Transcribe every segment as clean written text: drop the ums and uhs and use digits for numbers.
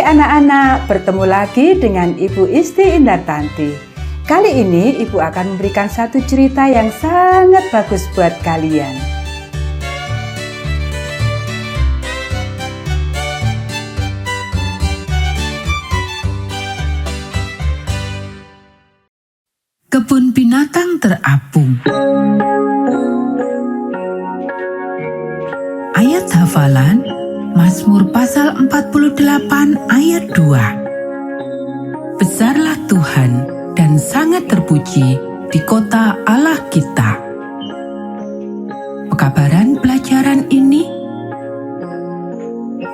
Hai anak-anak, bertemu lagi dengan Ibu Isti Indartanti. Kali ini Ibu akan memberikan satu cerita yang sangat bagus buat kalian. Kebun binatang terapung. Ayat hafalan Mazmur pasal 48 ayat 2. Besarlah Tuhan dan sangat terpuji di kota Allah kita. Pekabaran pelajaran ini,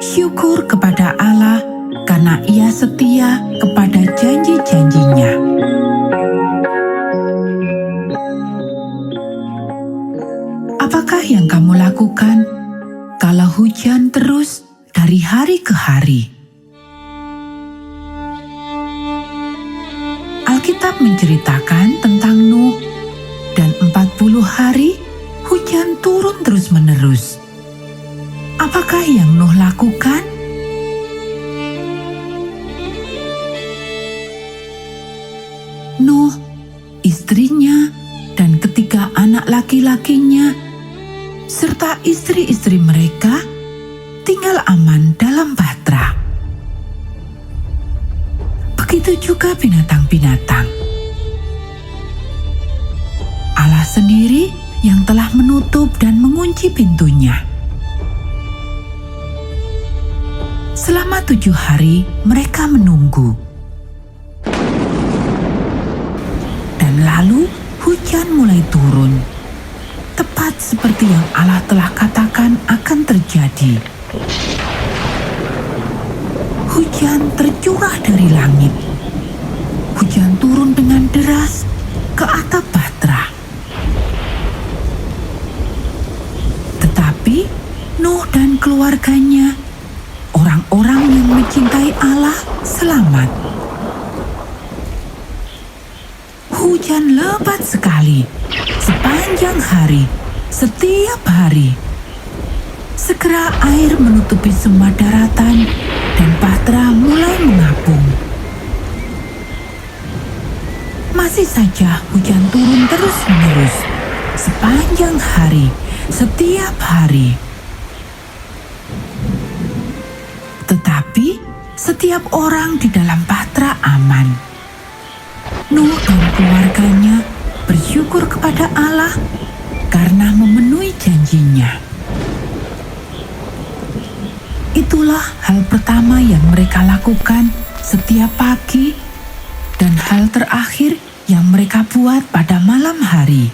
syukur kepada Allah karena Ia setia kepada janji-janjinya. Apakah yang kamu lakukan kalau hujan terus dari hari ke hari? Alkitab menceritakan tentang Nuh dan 40 hari hujan turun terus-menerus. Apakah yang Nuh lakukan? Nuh, istrinya, dan ketiga anak laki-lakinya serta istri-istri mereka tinggal aman dalam bahtera. Begitu juga binatang-binatang. Allah sendiri yang telah menutup dan mengunci pintunya. Selama 7 hari mereka menunggu. Dan lalu hujan mulai turun. Tepat seperti yang Allah telah katakan akan terjadi. Hujan tercurah dari langit. Hujan turun dengan deras ke atap bahtera. Tetapi Nuh dan keluarganya, orang-orang yang mencintai Allah, selamat. Hujan lebat sekali sepanjang hari, setiap hari. Segera air menutupi semua daratan dan bahtera mulai mengapung. Masih saja hujan turun terus-menerus sepanjang hari, setiap hari. Tetapi setiap orang di dalam bahtera aman. Nuh dan keluarganya bersyukur kepada Allah karena memenuhi janjinya. Itulah hal pertama yang mereka lakukan setiap pagi dan hal terakhir yang mereka buat pada malam hari.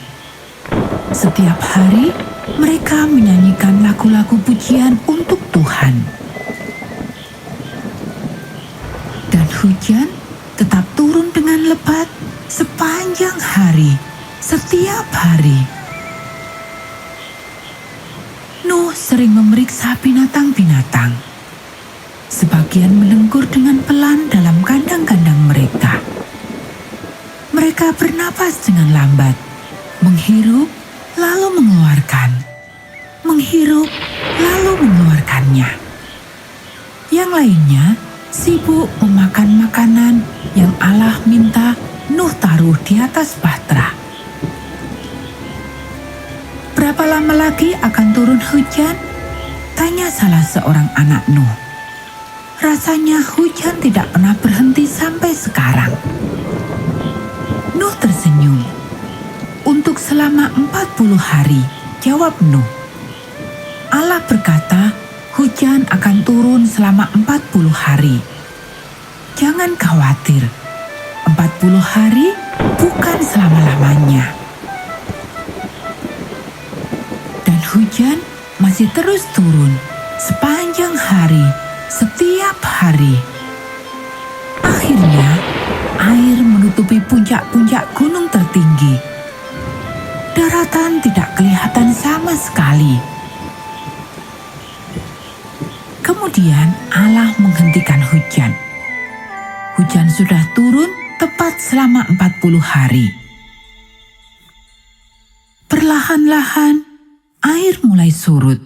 Setiap hari mereka menyanyikan lagu-lagu pujian untuk Tuhan. Dan hujan tetap turun dengan lebat sepanjang hari, setiap hari. Nuh sering memeriksa binatang-binatang. Sebagian mendengkur dengan pelan dalam kandang-kandang mereka. Mereka bernapas dengan lambat, menghirup lalu mengeluarkan, menghirup lalu mengeluarkannya. Yang lainnya sibuk memakan makanan yang Allah minta Nuh taruh di atas bahtera. Berapa lama lagi akan turun hujan? Tanya salah seorang anak Nuh. Rasanya hujan tidak pernah berhenti sampai sekarang. Nuh tersenyum. Untuk selama 40 hari, jawab Nuh. Allah berkata, hujan akan turun selama 40 hari. Jangan khawatir, 40 hari bukan selama-lamanya. Dan hujan masih terus turun sepanjang hari, setiap hari. Akhirnya, air menutupi puncak-puncak gunung tertinggi. Daratan tidak kelihatan sama sekali. Kemudian Allah menghentikan hujan. Hujan sudah turun tepat selama 40 hari. Perlahan-lahan air mulai surut.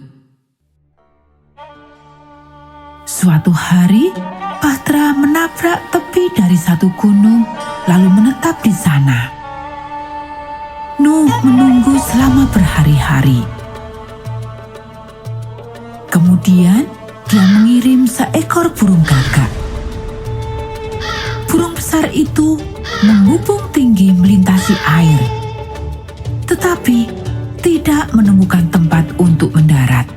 Suatu hari, Bahtera menabrak tepi dari satu gunung lalu menetap di sana. Nuh menunggu selama berhari-hari. Kemudian dia mengirim seekor burung gagak. Burung besar itu menghubung tinggi melintasi air, tetapi tidak menemukan tempat untuk mendarat.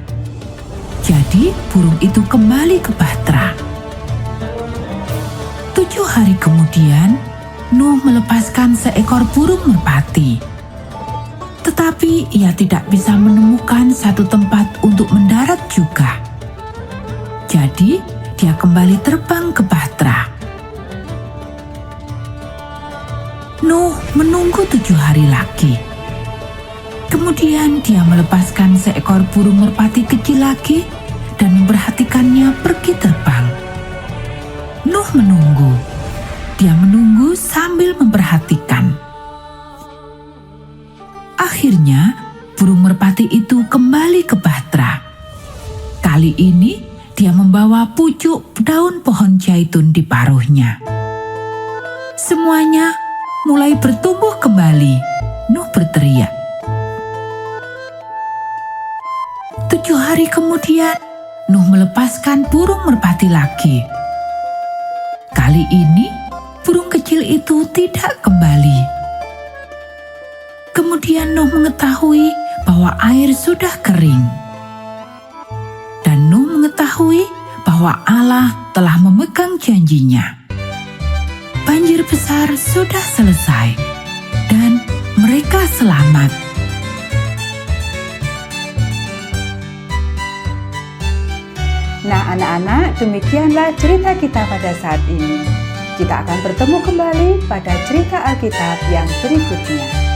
Jadi burung itu kembali ke Bahtera. 7 hari kemudian, Nuh melepaskan seekor burung merpati. Tetapi ia tidak bisa menemukan satu tempat untuk mendarat juga. Jadi dia kembali terbang ke Bahtera. Nuh menunggu 7 hari lagi. Kemudian dia melepaskan seekor burung merpati kecil lagi dan memperhatikannya pergi terbang. Nuh menunggu. Dia menunggu sambil memperhatikan. Akhirnya, burung merpati itu kembali ke Bahtera. Kali ini, dia membawa pucuk daun pohon zaitun di paruhnya. Semuanya mulai bertumbuh kembali. Nuh berteriak. 7 hari kemudian, Nuh melepaskan burung merpati lagi. Kali ini, burung kecil itu tidak kembali. Kemudian Nuh mengetahui bahwa air sudah kering. Dan Nuh mengetahui bahwa Allah telah memegang janjinya. Banjir besar sudah selesai dan mereka selamat. Nah anak-anak, demikianlah cerita kita pada saat ini. Kita akan bertemu kembali pada cerita Alkitab yang berikutnya.